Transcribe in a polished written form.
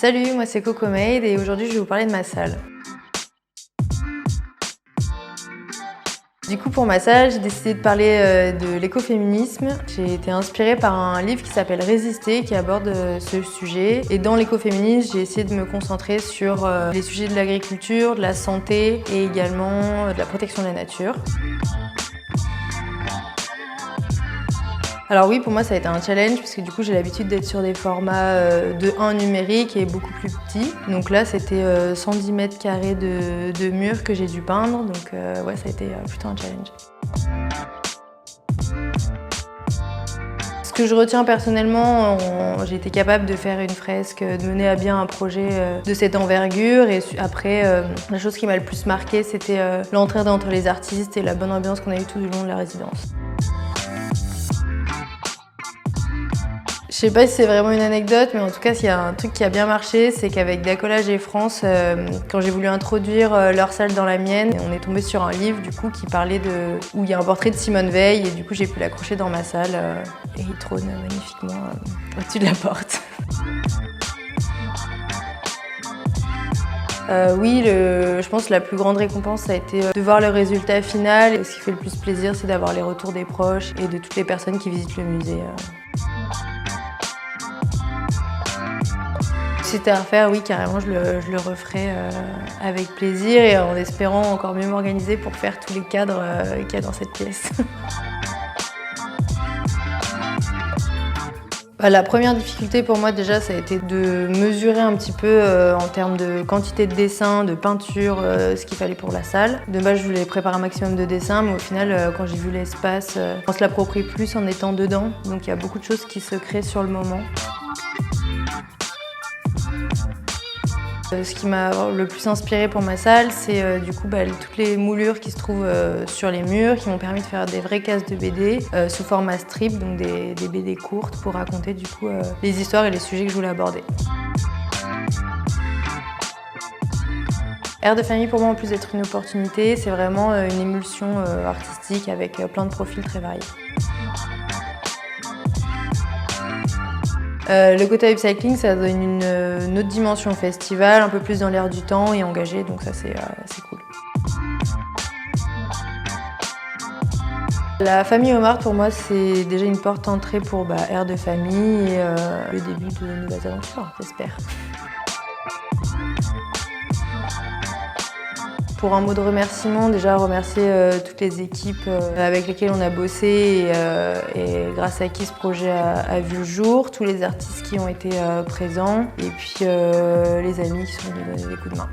Salut, moi c'est Coco Made et aujourd'hui je vais vous parler de ma salle. Du coup pour ma salle, j'ai décidé de parler de l'écoféminisme. J'ai été inspirée par un livre qui s'appelle Résister qui aborde ce sujet. Et dans l'écoféminisme, j'ai essayé de me concentrer sur les sujets de l'agriculture, de la santé et également de la protection de la nature. Alors oui, pour moi ça a été un challenge parce que du coup j'ai l'habitude d'être sur des formats de 1 numérique et beaucoup plus petits. Donc là c'était 110 mètres carrés de murs que j'ai dû peindre, donc ouais ça a été plutôt un challenge. Ce que je retiens personnellement, j'ai été capable de faire une fresque, de mener à bien un projet de cette envergure. Et après, la chose qui m'a le plus marquée, c'était l'entraide entre les artistes et la bonne ambiance qu'on a eue tout du long de la résidence. Je sais pas si c'est vraiment une anecdote, mais en tout cas, s'il y a un truc qui a bien marché, c'est qu'avec Dacollage et France, quand j'ai voulu introduire leur salle dans la mienne, on est tombé sur un livre du coup qui parlait où il y a un portrait de Simone Veil et du coup j'ai pu l'accrocher dans ma salle et il trône magnifiquement au-dessus de la porte. Oui, je pense que la plus grande récompense, ça a été de voir le résultat final. Et ce qui fait le plus plaisir, c'est d'avoir les retours des proches et de toutes les personnes qui visitent le musée. Si c'était à refaire, oui, carrément, je le referais avec plaisir et en espérant encore mieux m'organiser pour faire tous les cadres qu'il y a dans cette pièce. La première difficulté pour moi déjà, ça a été de mesurer un petit peu en termes de quantité de dessins, de peinture, ce qu'il fallait pour la salle. De base, je voulais préparer un maximum de dessins, mais au final, quand j'ai vu l'espace, on se l'approprie plus en étant dedans. Donc il y a beaucoup de choses qui se créent sur le moment. Ce qui m'a le plus inspiré pour ma salle, c'est du coup toutes les moulures qui se trouvent sur les murs, qui m'ont permis de faire des vraies cases de BD sous format strip, donc des BD courtes pour raconter du coup les histoires et les sujets que je voulais aborder. Air de famille pour moi, en plus d'être une opportunité, c'est vraiment une émulsion artistique avec plein de profils très variés. Le côté upcycling, ça donne une autre dimension au festival, un peu plus dans l'air du temps et engagé, donc ça c'est cool. La famille Homard pour moi c'est déjà une porte d'entrée pour Air de famille et le début de nouvelles aventures, j'espère. Pour un mot de remerciement, déjà remercier toutes les équipes avec lesquelles on a bossé et grâce à qui ce projet a vu le jour, tous les artistes qui ont été présents et puis les amis qui sont venus donner des coups de main.